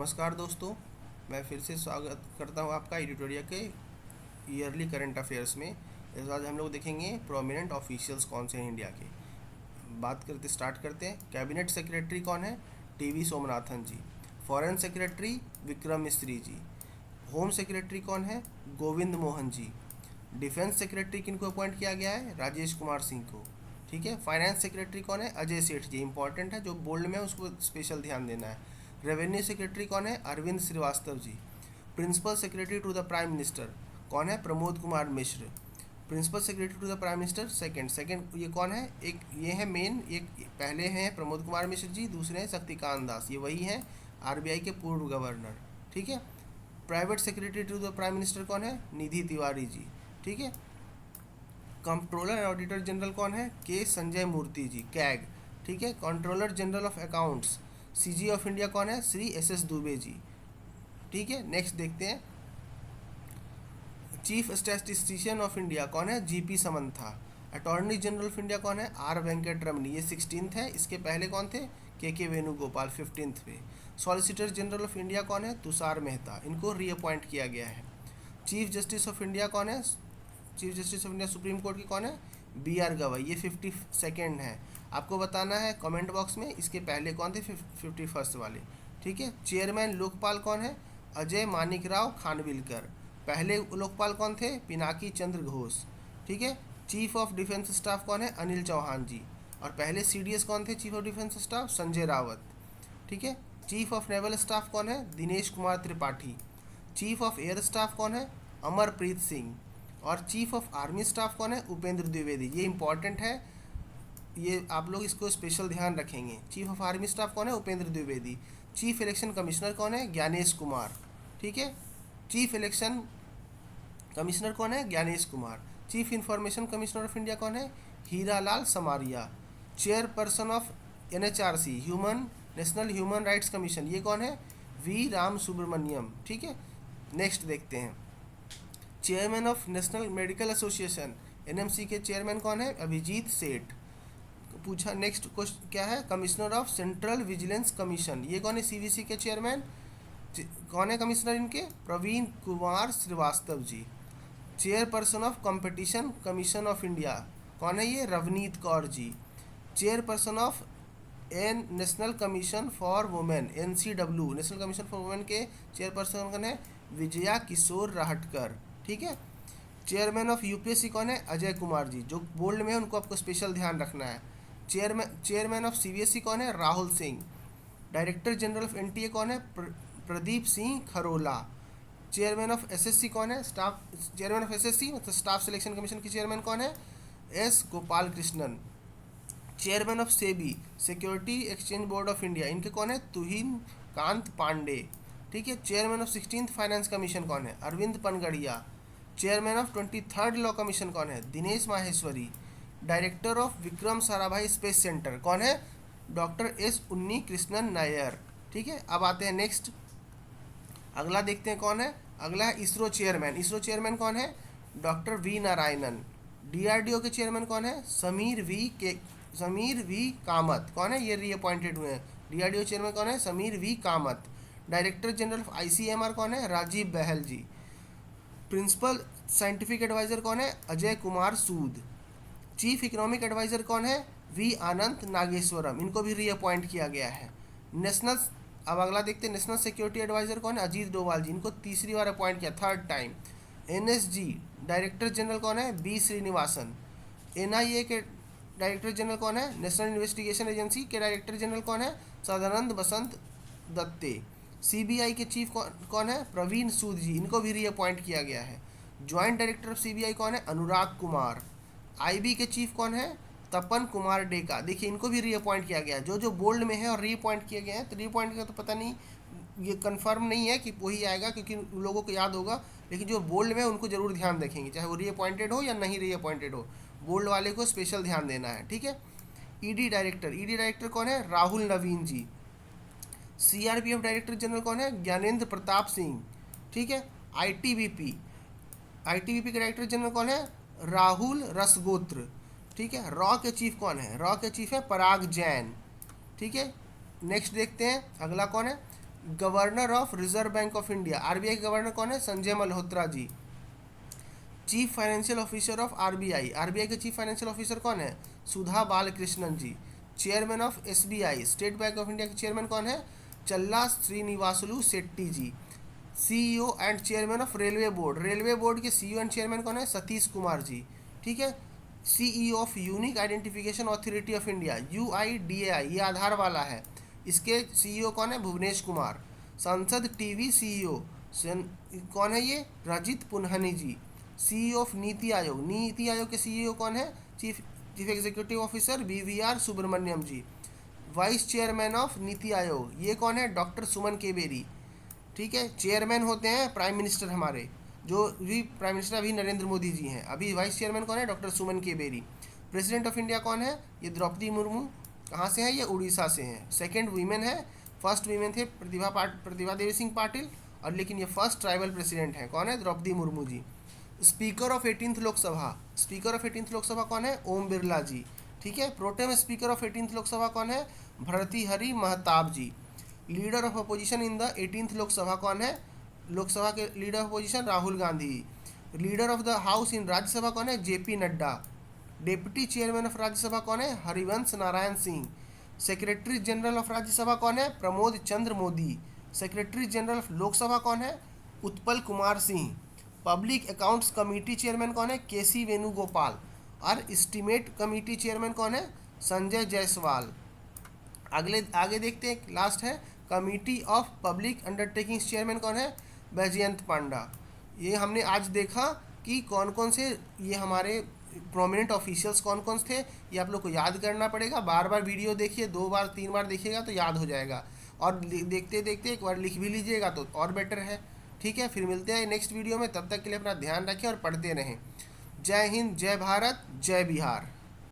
नमस्कार दोस्तों, मैं फिर से स्वागत करता हूं आपका एडिटोरिया के ईयरली करंट अफेयर्स में। इस बार हम लोग देखेंगे प्रोमिनेंट ऑफिशियल्स कौन से हैं इंडिया के। स्टार्ट करते हैं। कैबिनेट सेक्रेटरी कौन है? टीवी सोमनाथन जी। फॉरेन सेक्रेटरी विक्रम मिस्री जी। होम सेक्रेटरी कौन है? गोविंद मोहन जी। डिफेंस सेक्रेटरी किनको अपॉइंट किया गया है? राजेश कुमार सिंह को। ठीक है। फाइनेंस सेक्रेटरी कौन है? अजय सेठ जी। इंपॉर्टेंट है, जो बोल्ड में है उसको स्पेशल ध्यान देना है। रेवेन्यू सेक्रेटरी कौन है? Arvind Srivastava ji. Principal secretary to the prime minister कौन है? Pramod Kumar Mishra. Principal secretary to the prime minister second ये कौन है? एक ये है मेन, एक पहले हैं प्रमोद कुमार मिश्र जी, दूसरे हैं शक्तिकांत दास। ये वही हैं आरबीआई के पूर्व गवर्नर। ठीक है। Private secretary to the prime minister कौन है? निधि तिवारी जी। ठीक है। कंट्रोलर एंड ऑडिटर जनरल कौन है? के संजय मूर्ति जी, कैग। ठीक है। Controller general of accounts CG of India कौन है? Shri S S Dubey ji. ठीक है। नेक्स्ट देखते हैं। चीफ स्टैटिस्टिशियन ऑफ इंडिया कौन है? GP Samantha. Attorney general of India कौन है? आर वेंकट रमनी। ये 16th है। इसके पहले कौन थे? के वेणुगोपाल 15th पे। सॉलिसिटर जनरल ऑफ इंडिया कौन है? तुषार मेहता। इनको रीअपॉइंट किया गया है। चीफ जस्टिस ऑफ इंडिया कौन है? Chief justice of India supreme court की कौन है? बी आर गवाई। ये 52nd है। आपको बताना है कमेंट बॉक्स में इसके पहले कौन थे 51st वाले। ठीक है। चेयरमैन लोकपाल कौन है? अजय मानिक राव खानविलकर। पहले लोकपाल कौन थे? पिनाकी चंद्र घोष। ठीक है। चीफ ऑफ डिफेंस स्टाफ कौन है? अनिल चौहान जी। और पहले सीडीएस कौन थे chief of defence staff? Sanjay Rawat. ठीक है। चीफ ऑफ नेवल स्टाफ कौन है? Dinesh Kumar Tripathi. Chief of air staff कौन है? अमरप्रीत सिंह। और चीफ ऑफ आर्मी स्टाफ कौन है? उपेंद्र द्विवेदी। ये इंपॉर्टेंट है, ये आप लोग इसको स्पेशल ध्यान रखेंगे। चीफ ऑफ आर्मी स्टाफ कौन है? Upendra Dwivedi. Chief election commissioner कौन है? ज्ञानेश कुमार। ठीक है। चीफ इलेक्शन कमिश्नर कौन है? Gyanesh Kumar. Chief information commissioner of India कौन है? Hiralal Samaria. Chairperson of NHRC national human rights commission, ये कौन है? वी राम सुब्रमण्यम। ठीक है। नेक्स्ट देखते हैं। Chairman of national medical association NMC के चेयरमैन कौन है? अभिजीत सेठ। पूछा नेक्स्ट क्वेश्चन क्या है? Commissioner of central vigilance commission, ये कौन है? सीवीसी के चेयरमैन कौन है? कमिश्नर इनके Praveen Kumar Srivastava ji. Chairperson of competition commission of India कौन है? ये Ravneet Kaur ji. Chairperson of national commission for women NCW national commission for women के चेयरपर्सन कौन है? विजया किशोर राहटकर। ठीक है। चेयरमैन ऑफ यूपीएससी कौन है? अजय कुमार जी। जो बोल्ड में है उनको आपको स्पेशल ध्यान रखना है। चेयरमैन ऑफ सीबीएसई कौन है? Rahul Singh. Director general of NTA कौन है? Pradeep Singh Kharola. Chairman of SSC कौन है? चेयरमैन ऑफ एसएससी मतलब स्टाफ सिलेक्शन कमीशन के चेयरमैन कौन है? S Gopal Krishnan. Chairman of SEBI security exchange board of India, इनके कौन है? तुहिन कांत पांडे। ठीक है। Chairman of 16th finance commission कौन है? Arvind Panagariya. Chairman of 23rd law commission कौन है? Dinesh Maheshwari. Director of Vikram Sarabhai space centre कौन है? डॉक्टर एस उन्नी कृष्णन नायर। ठीक है। अब आते हैं नेक्स्ट, अगला देखते हैं कौन है। अगला है इसरो चेयरमैन। इसरो चेयरमैन कौन है? Doctor V Narayanan. डीआरडीओ के चेयरमैन कौन है? समीर वी कामत। कौन है? ये रीअपॉइंटेड हुए हैं। डीआरडीओ चेयरमैन कौन है? Sameer V Kamat. Director general of ICMR कौन है? Rajiv Bahl ji. Principal scientific advisor कौन है? Ajay Kumar Sood. Chief economic advisor कौन है? वी आनंद नागेश्वरम। इनको भी रीअपॉइंट किया गया है। नेशनल अब अगला देखते हैं। नेशनल सिक्योरिटी एडवाइजर कौन है? अजीत डोभाल जी। इनको तीसरी बार अपॉइंट किया, 3rd time. NSG director general कौन है? बी श्रीनिवासन। एनआईए के डायरेक्टर जनरल कौन है? नेशनल इन्वेस्टिगेशन एजेंसी के डायरेक्टर जनरल कौन है? सदानंद बसंत दत्ते। सीबीआई के चीफ कौन है? प्रवीण सूद जी। इनको भी रीअपॉइंट किया गया है। ज्वाइंट डायरेक्टर ऑफ सीबीआई कौन है? अनुराग कुमार। आईबी के चीफ कौन है? तपन कुमार डेका। देखिए इनको भी रीअपॉइंट किया गया है। जो जो बोल्ड में है और रीअपॉइंट किए गए हैं, तो रीअपॉइंट का तो पता नहीं, ये कंफर्म नहीं है कि वही आएगा, क्योंकि लोगों को याद होगा, लेकिन जो बोल्ड में है उनको जरूर ध्यान रखेंगे, चाहे वो रीअपॉइंटेड हो या नहीं रीअपॉइंटेड हो, बोल्ड वाले को स्पेशल ध्यान देना है। ठीक है। ईडी डायरेक्टर कौन है? राहुल नवीन जी। सीआरपीएफ डायरेक्टर जनरल कौन है? ज्ञानेंद्र प्रताप सिंह। ठीक है। आईटीबीपी के डायरेक्टर जनरल कौन है? राहुल रसगोत्र। ठीक है। रॉ के चीफ कौन है? रॉ के चीफ है पराग जैन। ठीक है। नेक्स्ट देखते हैं अगला कौन है। Governor of reserve bank of India, RBI के गवर्नर कौन है? Sanjay Malhotra ji. Chief financial officer of RBI, RBI के चीफ फाइनेंशियल ऑफिसर कौन है? Sudha Balakrishnan ji. Chairman of SBI, state bank of India के चेयरमैन कौन है? Challa Sreenivasulu Setty ji. CEO and chairman of railway board, railway board के सीईओ एंड चेयरमैन कौन है? सतीश कुमार जी। ठीक है। CEO of unique identification authority of India, UIDAI, ये आधार वाला है, इसके सीईओ कौन है? भुवनेश कुमार। संसद टीवी सीईओ कौन है? ये रजित पुन्हनी जी। सीईओ ऑफ नीति आयोग, नीति आयोग के सीईओ कौन है? Chief executive officer BVR Subrahmanyam ji. Vice chairman of NITI Aayog, ये कौन है? डॉक्टर सुमन केबेरी। ठीक है। चेयरमैन होते हैं प्राइम मिनिस्टर हमारे, जो भी प्राइम मिनिस्टर अभी नरेंद्र मोदी जी हैं। अभी वाइस चेयरमैन कौन है? Doctor Suman केबेरी। President of India कौन है? ये द्रौपदी मुर्मू। कहाँ से है? ये उड़ीसा से हैं। सेकंड वीमेन है, फर्स्ट वीमेन थे प्रतिभा देवी सिंह पाटिल, और लेकिन ये फर्स्ट ट्राइबल प्रेसिडेंट हैं। कौन है? Draupadi Murmu ji. Speaker of 18th Lok Sabha, speaker of 18th Lok Sabha कौन है? ओम बिरला जी। ठीक है। Pro tem speaker of 18th Lok Sabha कौन है? Bhartruhari Mahtab ji. Leader of opposition in the 18th Lok Sabha कौन है? लोकसभा के leader of opposition Rahul Gandhi. Leader of the house in Rajya Sabha कौन है? JP Nadda. Deputy chairman of Rajya Sabha कौन है? Harivansh Narayan Singh. Secretary general of Rajya Sabha कौन है? Pramod Chandra Mody. Secretary general of Lok Sabha कौन है? Utpal Kumar Singh. Public accounts committee chairman कौन है? केसी वेणुगोपाल। और एस्टीमेट कमेटी चेयरमैन कौन है? संजय जायसवाल। आगे देखते हैं, लास्ट है committee of public undertakings chairman कौन है? बैजयंत पांडा। ये हमने आज देखा कि कौन कौन से ये हमारे प्रोमिनेंट ऑफिशियल्स कौन कौन थे, ये आप लोग को याद करना पड़ेगा। बार बार वीडियो देखिए, 2 बार 3 बार देखिएगा तो याद हो जाएगा, और देखते देखते एक बार लिख भी लीजिएगा तो और बेटर है। ठीक है। फिर मिलते हैं नेक्स्ट वीडियो में, तब तक के लिए अपना ध्यान रखें और पढ़ते रहें। जय हिंद, जय भारत, जय बिहार।